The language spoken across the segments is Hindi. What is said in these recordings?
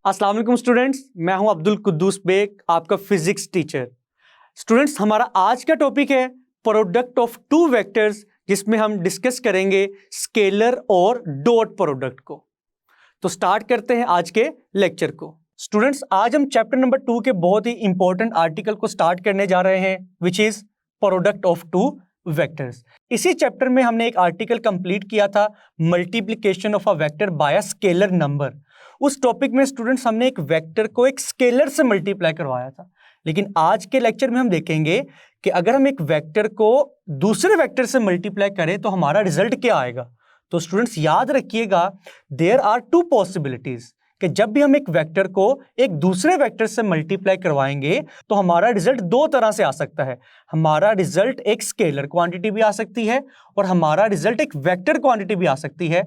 अस्सलाम वालेकुम स्टूडेंट्स, मैं हूं अब्दुल कुद्दूस बेग, आपका फिजिक्स टीचर। स्टूडेंट्स, हमारा आज का टॉपिक है प्रोडक्ट ऑफ टू वेक्टर्स, जिसमें हम डिस्कस करेंगे स्केलर और डॉट प्रोडक्ट को। तो स्टार्ट करते हैं आज के लेक्चर को। स्टूडेंट्स, आज हम चैप्टर नंबर 2 के बहुत ही इंपॉर्टेंट आर्टिकल को स्टार्ट करने जा रहे हैं, which is product of two vectors. इसी चैप्टर में हमने एक आर्टिकल कंप्लीट किया था, multiplication of a vector by a scalar number. उस टॉपिक में स्टूडेंट्स हमने एक वेक्टर को एक स्केलर से मल्टीप्लाई करवाया था। लेकिन आज के लेक्चर में हम देखेंगे कि अगर हम एक वेक्टर को दूसरे वेक्टर से मल्टीप्लाई करें तो हमारा रिजल्ट क्या आएगा। तो स्टूडेंट्स याद रखिएगा, देयर आर टू पॉसिबिलिटीज कि जब भी हम एक वेक्टर को एक दूसरे वेक्टर से मल्टीप्लाई करवाएंगे तो हमारा रिजल्ट दो तरह से आ सकता है। हमारा रिजल्ट एक स्केलर क्वांटिटी भी आ सकती है और हमारा रिजल्ट एक वेक्टर क्वांटिटी भी आ सकती है।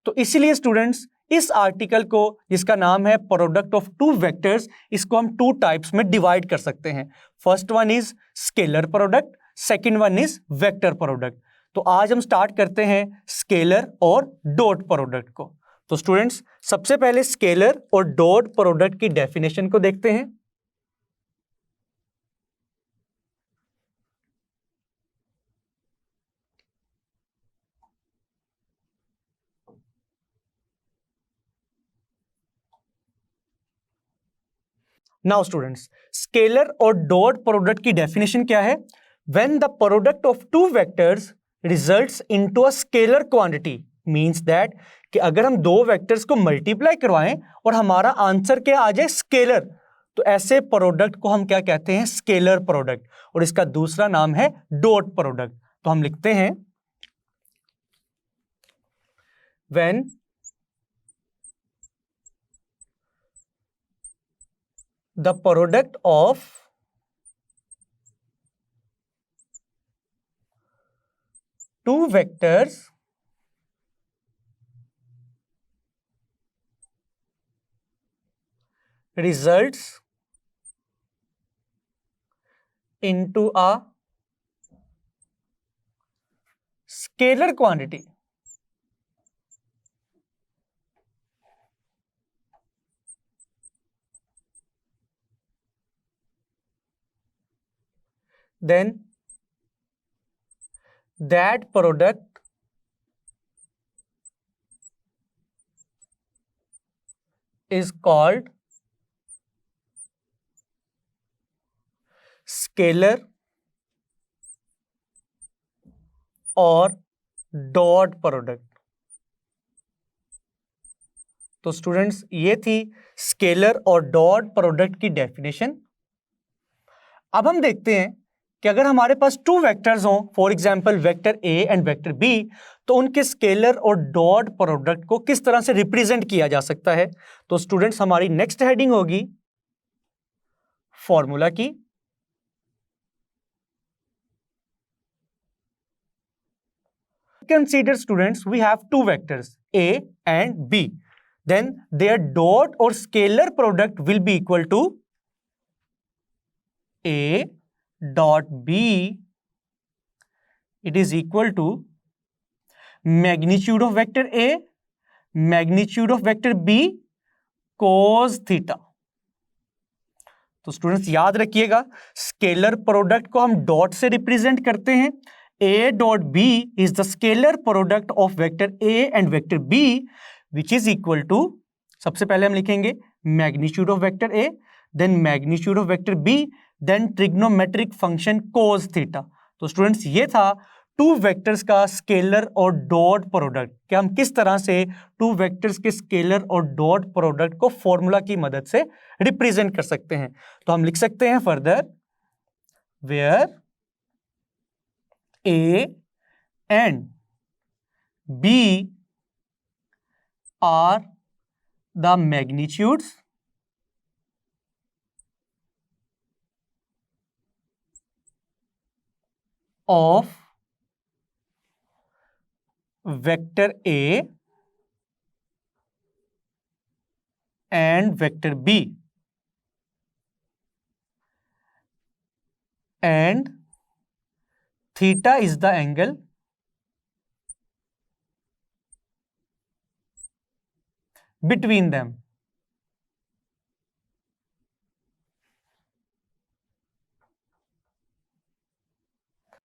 तो इसलिए स्टूडेंट्स, इस आर्टिकल को, जिसका नाम है प्रोडक्ट ऑफ टू वेक्टर्स, इसको हम टू टाइप्स में डिवाइड कर सकते हैं। First one is scalar product, second one is vector product. तो आज हम स्टार्ट करते हैं स्केलर और डॉट प्रोडक्ट को। तो स्टूडेंट्स, सबसे पहले स्केलर और डॉट प्रोडक्ट की डेफिनेशन को देखते हैं। नाउ स्टूडेंट्स, स्केलर और डॉट प्रोडक्ट की डेफिनेशन क्या है? When the product of two vectors results into a scalar quantity, means that कि अगर हम दो वेक्टर्स को मल्टीप्लाई करवाएं और हमारा आंसर क्या आ जाए, स्केलर, तो ऐसे प्रोडक्ट को हम क्या कहते हैं? Scalar product. और इसका दूसरा नाम है डॉट प्रोडक्ट। तो हम लिखते हैं, when the product of two vectors results into a scalar quantity, then that product is called scalar और डॉट प्रोडक्ट। तो स्टूडेंट्स, ये थी स्केलर और डॉट प्रोडक्ट की डेफिनेशन। अब हम देखते हैं कि अगर हमारे पास टू वेक्टर्स हों, for example vector A and vector B, तो उनके स्केलर और डॉट प्रोडक्ट को किस तरह से रिप्रेजेंट किया जा सकता है। तो स्टूडेंट्स, हमारी नेक्स्ट हेडिंग होगी फॉर्मूला की। Consider students, we have two vectors a and b, then their dot or scalar product will be equal to a dot b, it is equal to magnitude of vector a, magnitude of vector b, cos theta। तो स्टूडेंट्स याद रखिएगा, स्केलर प्रोडक्ट को हम डॉट से रिप्रेजेंट करते हैं। A dot B is the scalar product of vector A and vector B, which is equal to, सबसे पहले हम लिखेंगे magnitude of vector A, then magnitude of vector B, then trigonometric function cos theta। तो स्टूडेंट्स, ये था टू वेक्टर्स का स्केलर और डॉट प्रोडक्ट, कि हम किस तरह से टू वेक्टर्स के स्केलर और डॉट प्रोडक्ट को फॉर्मूला की मदद से रिप्रेजेंट कर सकते हैं। तो हम लिख सकते हैं further, where A and B are the magnitudes of vector A and vector B, and theta is the angle between them।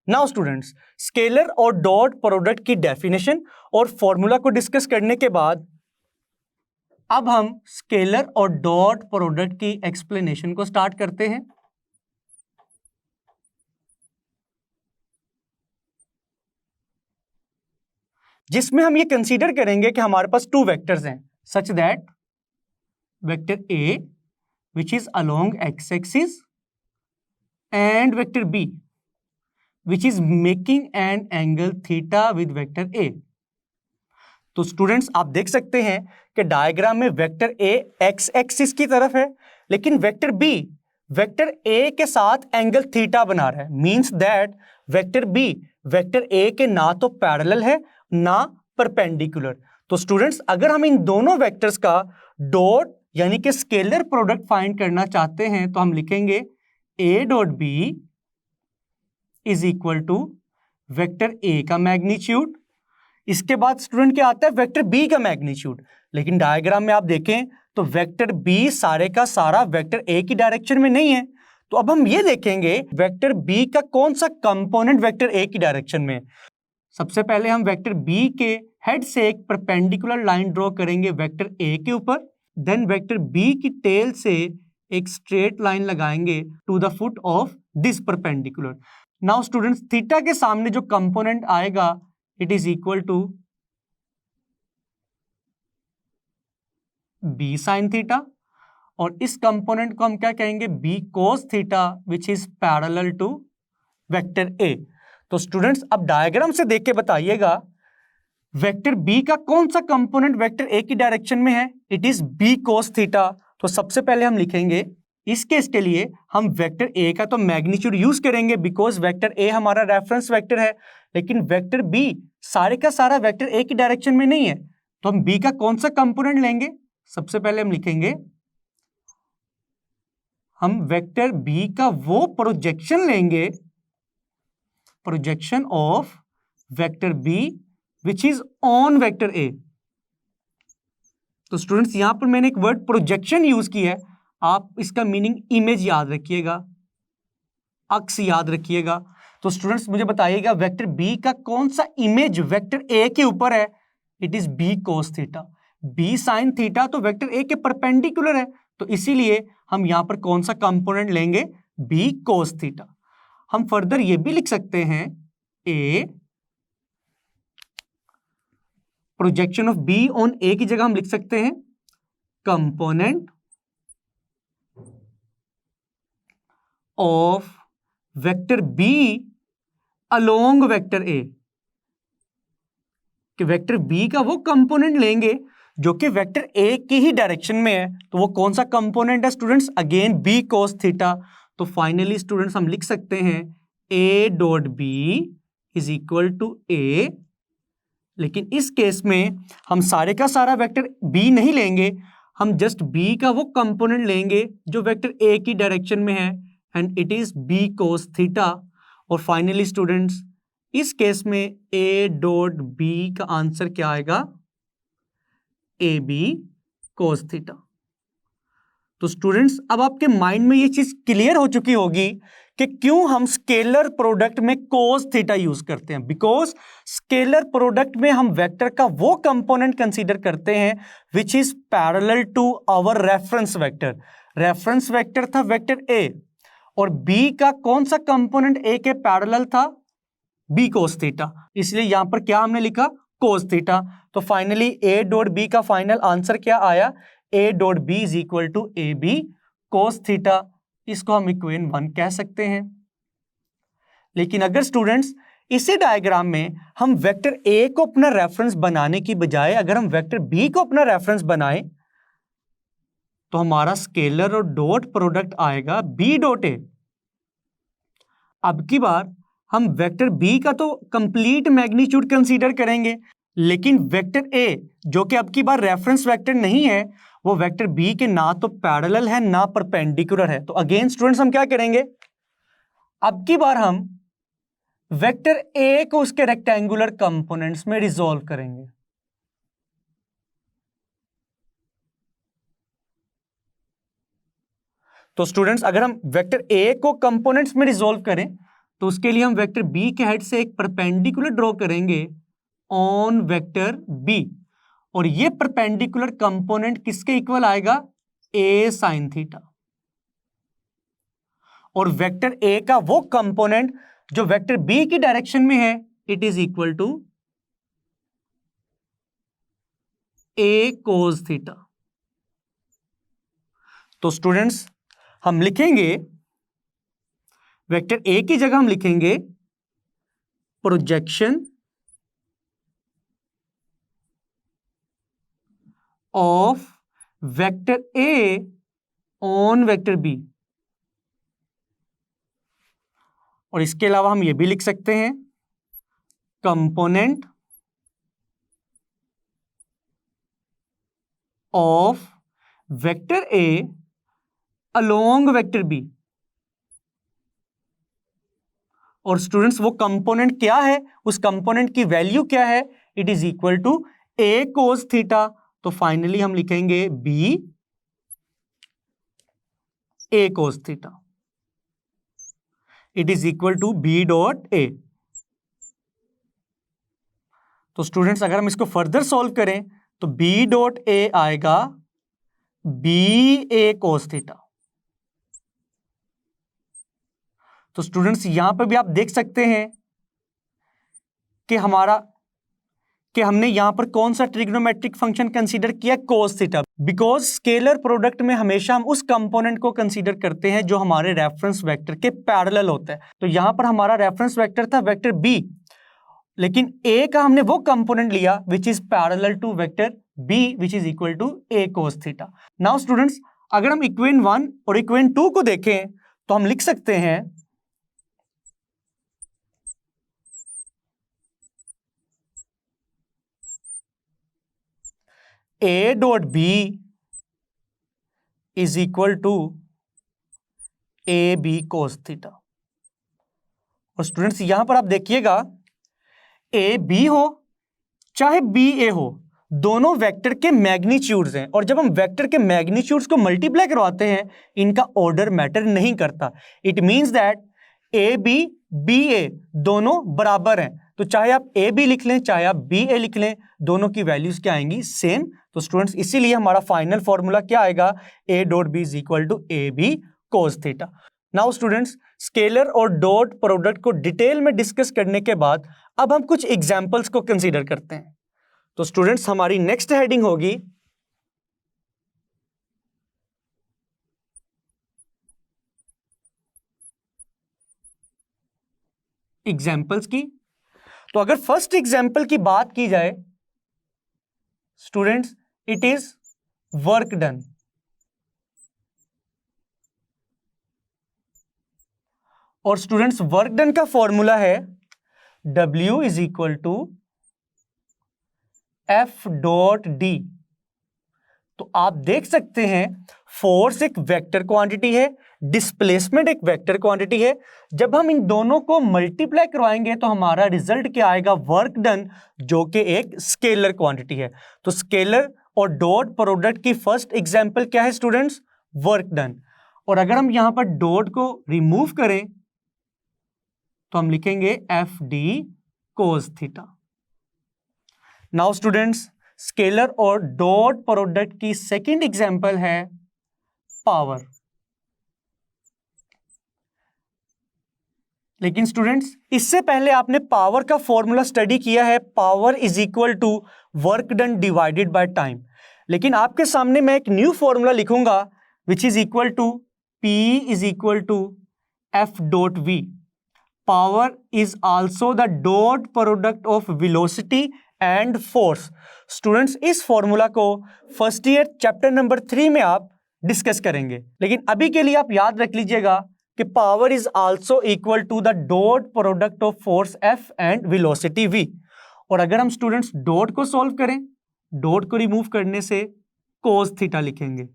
Now students, scalar और डॉट प्रोडक्ट की डेफिनेशन और फॉर्मूला को डिस्कस करने के बाद अब हम स्केलर और डॉट प्रोडक्ट की एक्सप्लेनेशन को स्टार्ट करते हैं। जिसमें हम ये कंसीडर करेंगे कि हमारे पास टू वेक्टर्स हैं such that vector A which is along X axis and vector B which is making an angle theta with vector A। तो स्टूडेंट्स आप देख सकते हैं कि डायग्राम में वेक्टर A x एक्सिस की तरफ है, लेकिन वेक्टर B वेक्टर A के साथ एंगल थीटा बना रहा है। Means that vector B vector A के ना तो पैरेलल है ना परपेंडिकुलर। तो स्टूडेंट्स अगर हम इन दोनों वेक्टर्स का डॉट यानी कि स्केलर प्रोडक्ट फाइंड करना चाहते हैं तो हम लिखेंगे A dot B is equal to vector A का मैग्नीट्यूड। इसके बाद स्टूडेंट क्या आता है, वेक्टर बी का मैग्नीट्यूड। लेकिन डायग्राम में आप देखें तो वेक्टर बी सारे का सारा वेक्टर ए की डायरेक्शन में नहीं है। तो अब हम ये देखेंगे वेक्टर बी का कौन सा कंपोनेंट वेक्टर ए की डायरेक्शन में। सबसे पहले हम वेक्टर बी के हेड से एक परपेंडिकुलर लाइन ड्रॉ करेंगे वेक्टर ए के ऊपर, देन वेक्टर बी की टेल से एक स्ट्रेट लाइन लगाएंगे to the foot of this perpendicular. Now students theta के सामने जो कंपोनेंट आएगा it is equal to B sine theta, और इस कंपोनेंट को हम क्या कहेंगे, B cos theta which is parallel to vector A. तो स्टूडेंट्स अब डायग्राम से देख के बताइएगा वेक्टर बी का कौन सा कंपोनेंट वेक्टर ए की डायरेक्शन में है, it is B cos theta. तो सबसे पहले हम लिखेंगे इस केस के लिए हम वेक्टर ए का तो मैग्नीट्यूड यूज करेंगे बिकॉज वेक्टर ए हमारा रेफरेंस वेक्टर है, लेकिन वेक्टर बी सारे का सारा वेक्टर ए की डायरेक्शन में नहीं है। तो हम बी का कौन सा कंपोनेंट लेंगे, सबसे पहले हम लिखेंगे हम वेक्टर बी का वो प्रोजेक्शन लेंगे, projection of vector B which is on vector A. तो स्टूडेंट्स यहां पर मैंने एक वर्ड प्रोजेक्शन यूज किया है, आप इसका मीनिंग इमेज याद रखिएगा, अक्स याद रखिएगा। तो स्टूडेंट्स मुझे बताइएगा वेक्टर बी का कौन सा इमेज वेक्टर ए के ऊपर है, it is B cos theta. B sine theta तो वेक्टर ए के परपेंडिकुलर है, तो इसीलिए हम यहां पर कौन सा कंपोनेंट लेंगे, बी कोस थीटा। हम फर्दर ये भी लिख सकते हैं A projection of B on A की जगह हम लिख सकते हैं component of vector B along vector A. कि वेक्टर बी का वो कंपोनेंट लेंगे जो कि वेक्टर ए की ही डायरेक्शन में है। तो वो कौन सा कंपोनेंट है students, again B cos theta. तो फाइनली स्टूडेंट्स हम लिख सकते हैं A dot B is equal to A. लेकिन इस केस में हम सारे का सारा वेक्टर बी नहीं लेंगे, हम जस्ट बी का वो कंपोनेंट लेंगे जो वेक्टर ए की डायरेक्शन में है, and it is B cos theta. और फाइनली स्टूडेंट्स इस केस में ए डॉट बी का आंसर क्या आएगा, ए बी कोस थीटा। तो स्टूडेंट्स अब आपके माइंड में ये चीज क्लियर हो चुकी होगी कि क्यों हम स्केलर प्रोडक्ट में कोस थीटा यूज करते हैं। बिकॉज स्केलर प्रोडक्ट में हम वेक्टर का वो कंपोनेंट कंसीडर करते हैं which is parallel to our reference vector. Reference vector था वेक्टर ए, और बी का कौन सा कंपोनेंट ए के पैरेलल था, बी कोस थीटा। इसलिए यहां पर क्या हमने लिखा, कोस थीटा। तो फाइनली ए डॉट बी का फाइनल आंसर क्या आया, A dot B is equal to A B cos theta. इसको हम इक्वेशन 1 कह सकते हैं। लेकिन अगर स्टूडेंट्स इसी डायग्राम में हम वेक्टर ए को अपना रेफरेंस बनाने की बजाय अगर हम वेक्टर बी को अपना रेफरेंस बनाए तो हमारा स्केलर और डॉट प्रोडक्ट आएगा बी डॉट ए। अब की बार हम वेक्टर बी का तो कंप्लीट मैग्नीट्यूड कंसीडर करेंगे, लेकिन वेक्टर ए जो कि अब की बार रेफरेंस वेक्टर नहीं है, वो वेक्टर बी के ना तो पैरेलल है ना परपेंडिकुलर है। तो अगेन स्टूडेंट्स हम क्या करेंगे, अब की बार हम वेक्टर ए को उसके रेक्टेंगुलर कंपोनेंट्स में रिजॉल्व करेंगे। तो स्टूडेंट्स अगर हम वेक्टर ए को कंपोनेंट्स में रिजॉल्व करें तो उसके लिए हम वेक्टर बी के हेड से एक परपेंडिकुलर ड्रॉ करेंगे ऑन वेक्टर बी, और ये परपेंडिकुलर कंपोनेंट किसके इक्वल आएगा? ए साइन थीटा। और वेक्टर ए का वो कंपोनेंट जो वेक्टर बी की डायरेक्शन में है, it is equal to A cos theta. तो स्टूडेंट्स हम लिखेंगे, वेक्टर ए की जगह हम लिखेंगे projection of vector A on vector B. और इसके अलावा हम ये भी लिख सकते हैं component of vector A along vector B. और स्टूडेंट्स वो कंपोनेंट क्या है, उस कंपोनेंट की वैल्यू क्या है? It is equal to A cos theta. तो फाइनली हम लिखेंगे B A cos theta, it is equal to B dot A. तो स्टूडेंट्स अगर हम इसको फर्दर सॉल्व करें तो बी डॉट ए आएगा बी ए कोस थीटा। तो स्टूडेंट्स यहां पर भी आप देख सकते हैं कि हमने यहां पर कौन सा ट्रिग्नोमेट्रिक फंक्शन कंसीडर किया? Cos theta. Because scalar product में हमेशा हम उस कंपोनेंट को कंसीडर करते हैं जो हमारे रेफरेंस वेक्टर के पैरेलल होता है। तो यहां पर हमारा रेफरेंस वेक्टर था वेक्टर बी, लेकिन ए का हमने वो कंपोनेंट लिया which is parallel to vector B which is equal to A cos theta. Now students अगर हम इक्वेशन 1 और इक्वेशन 2 को देखें तो हम लिख सकते हैं A dot B is equal to A B cos theta. और स्टूडेंट्स यहां पर आप देखिएगा ए बी हो चाहे बी ए हो, दोनों वेक्टर के मैग्नीट्यूड्स हैं, और जब हम वेक्टर के मैग्नीट्यूड्स को मल्टीप्लाई करवाते हैं इनका ऑर्डर मैटर नहीं करता। It means that A B B A दोनों बराबर हैं। तो चाहे आप ए बी लिख लें चाहे आप बी ए लिख लें, दोनों की वैल्यूज क्या आएंगी? सेम। तो स्टूडेंट्स इसीलिए हमारा फाइनल फॉर्मूला क्या आएगा? A dot B is equal to A B cos theta. Now students scalar और डॉट प्रोडक्ट को डिटेल में डिस्कस करने के बाद अब हम कुछ एग्जाम्पल्स को कंसीडर करते हैं। तो स्टूडेंट्स हमारी नेक्स्ट हेडिंग होगी एग्जाम्पल्स की। तो अगर फर्स्ट एग्जाम्पल की बात की जाए students, it is work done. और स्टूडेंट्स वर्क डन का फॉर्मूला है W is equal to F dot D. तो आप देख सकते हैं फोर्स एक वेक्टर क्वांटिटी है, डिस्प्लेसमेंट एक वेक्टर क्वांटिटी है। जब हम इन दोनों को मल्टीप्लाई करवाएंगे तो हमारा रिजल्ट क्या आएगा? वर्क डन, जो कि एक स्केलर क्वांटिटी है। तो स्केलर और डॉट प्रोडक्ट की फर्स्ट एग्जांपल क्या है स्टूडेंट्स? Work done. और अगर हम यहां पर डॉट को रिमूव करें तो हम लिखेंगे F D cos theta. Now students scalar और डॉट प्रोडक्ट की सेकंड एग्जांपल है पावर। लेकिन स्टूडेंट्स इससे पहले आपने पावर का फॉर्मूला स्टडी किया है, power is equal to work done divided by time. लेकिन आपके सामने मैं एक न्यू फॉर्मूला लिखूंगा which is equal to P is equal to F dot V। Power is also the dot product of velocity and force. Students इस फॉर्मूला को फर्स्ट ईयर चैप्टर नंबर 3 में आप डिस्कस करेंगे, लेकिन अभी के लिए आप याद रख लीजिएगा कि power is also equal to the dot product of force F and velocity V। और अगर हम स्टूडेंट्स डॉट को सॉल्व करें, डॉट को रिमूव करने से कोस थीटा लिखेंगे।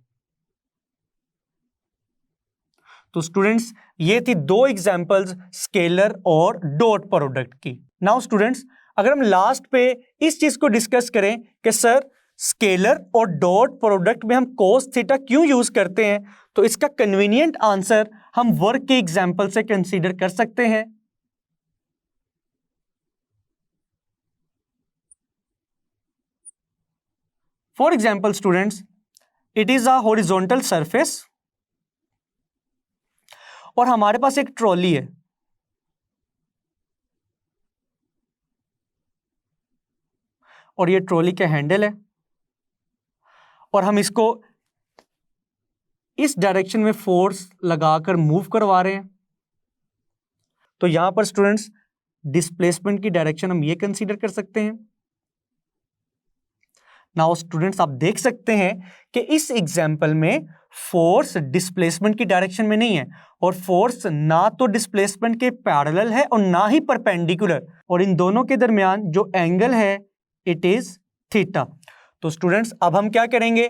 तो स्टूडेंट्स ये थी दो एग्जांपल्स स्केलर और डॉट प्रोडक्ट की। नाउ स्टूडेंट्स अगर हम लास्ट पे इस चीज को डिस्कस करें कि सर स्केलर और डॉट प्रोडक्ट में हम कोस थीटा क्यों यूज करते हैं, तो इसका कन्वीनियंट आंसर हम वर्क के एग्जांपल से कंसीडर कर सकते हैं। For example students, it is a horizontal surface और हमारे पास एक ट्रॉली है, और ये ट्रॉली का हैंडल है, और हम इसको इस डायरेक्शन में फोर्स लगाकर मूव करवा रहे हैं। तो यहां पर स्टूडेंट्स डिस्प्लेसमेंट की डायरेक्शन हम ये कंसीडर कर सकते हैं। नाउ स्टूडेंट्स, आप देख सकते हैं कि इस एग्जाम्पल में फोर्स डिस्प्लेसमेंट की डायरेक्शन में नहीं है, और फोर्स ना तो डिस्प्लेसमेंट के पैरेलल है और ना ही परपेंडिकुलर, और इन दोनों के दरमियान जो एंगल है इट इज थीटा। तो स्टूडेंट्स, अब हम क्या करेंगे,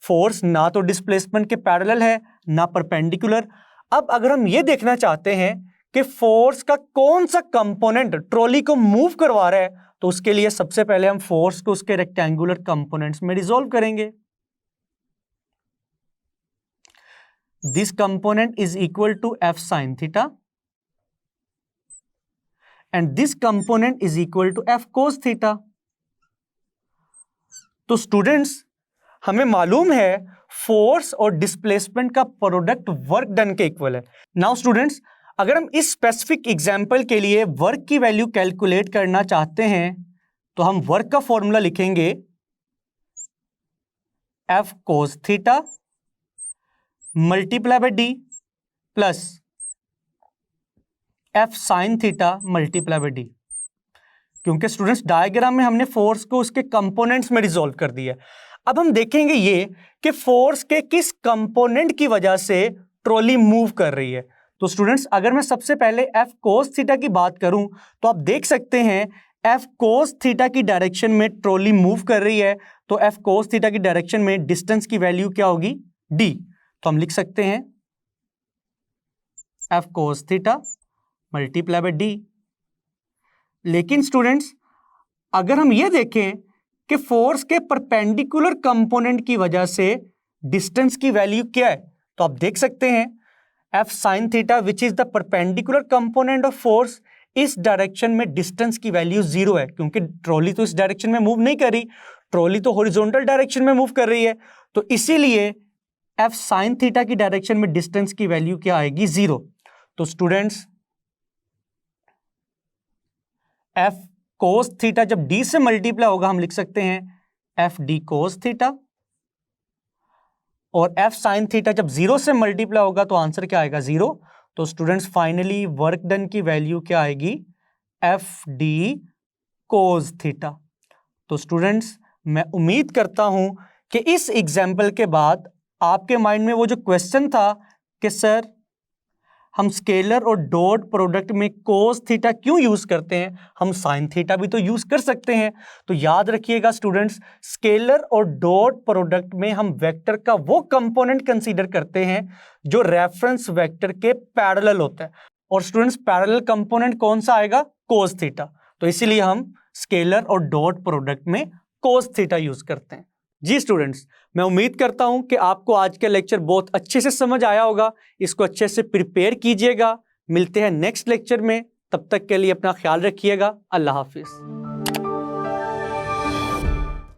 फोर्स ना तो डिस्प्लेसमेंट के पैरेलल है ना परपेंडिकुलर। अब अगर हम ये देखना चाहते हैं कि फोर्स का कौन सा कंपोनेंट ट्रॉली को मूव करवा रहा है, तो उसके लिए सबसे पहले हम फोर्स को उसके रेक्टेंगुलर कंपोनेंट्स में डिसॉल्व करेंगे। This component is equal to F sine theta and this component is equal to F cos theta. तो स्टूडेंट्स, हमें मालूम है फोर्स और डिस्प्लेसमेंट का प्रोडक्ट वर्क डन के इक्वल है। नाउ स्टूडेंट्स, अगर हम इस स्पेसिफिक एग्जाम्पल के लिए वर्क की वैल्यू कैलकुलेट करना चाहते हैं तो हम वर्क का फॉर्मूला लिखेंगे F cos theta multiply by D plus F sine theta multiply by D. क्योंकि स्टूडेंट्स डायग्राम में हमने फोर्स को उसके कंपोनेंट्स में रिजॉल्व कर दिया है। अब हम देखेंगे ये कि फोर्स के किस कंपोनेंट की वजह से ट्रॉली मूव कर रही है। तो स्टूडेंट्स, अगर मैं सबसे पहले एफ कोस थीटा की बात करूं तो आप देख सकते हैं एफ कोस थीटा की डायरेक्शन में ट्रॉली मूव कर रही है, तो एफ कोस थीटा की डायरेक्शन में डिस्टेंस की वैल्यू क्या होगी, डी। तो हम लिख सकते हैं F cos theta multiply by D. लेकिन स्टूडेंट्स, अगर हम ये देखें कि फोर्स के परपेंडिकुलर कंपोनेंट की वजह से डिस्टेंस की वैल्यू क्या है, तो आप देख सकते हैं F sine theta which is the perpendicular component of force, इस डायरेक्शन में डिस्टेंस की वैल्यू 0 है, क्योंकि ट्रॉली तो इस डायरेक्शन में मूव नहीं कर रही, ट्रॉली तो हॉरिजॉन्टल डायरेक्शन में मूव कर रही है। तो इसीलिए एफ साइन थीटा की डायरेक्शन में डिस्टेंस की वैल्यू क्या आएगी, 0। तो स्टूडेंट्स, एफ कोस थीटा जब डी से मल्टीप्लाई होगा हम लिख सकते हैं एफ डी कोस थीटा, और एफ साइन थीटा जब 0 से मल्टीप्लाई होगा तो आंसर क्या आएगा, 0। तो स्टूडेंट्स, फाइनली वर्क डन की वैल्यू क्या आएगी, एफ डी कोस थीटा। तो स्टूडेंट्स, मैं उम्मीद करता हूं कि इस एग्जाम्पल के बाद आपके माइंड में वो जो क्वेश्चन था कि सर हम स्केलर और डॉट प्रोडक्ट में कोस थीटा क्यों यूज करते हैं, हम साइन थीटा भी तो यूज कर सकते हैं। तो याद रखिएगा स्टूडेंट्स, स्केलर और डॉट प्रोडक्ट में हम वेक्टर का वो कंपोनेंट कंसीडर करते हैं जो रेफरेंस वेक्टर के पैरेलल होता है, और स्टूडेंट्स पैरेलल कंपोनेंट कौन सा आएगा, कोस थीटा। तो इसीलिए हम स्केलर और डॉट प्रोडक्ट में कोस थीटा यूज करते हैं। जी स्टूडेंट्स, मैं उम्मीद करता हूं कि आपको आज का लेक्चर बहुत अच्छे से समझ आया होगा। इसको अच्छे से प्रिपेयर कीजिएगा। मिलते हैं नेक्स्ट लेक्चर में, तब तक के लिए अपना ख्याल रखिएगा। अल्लाह हाफिज।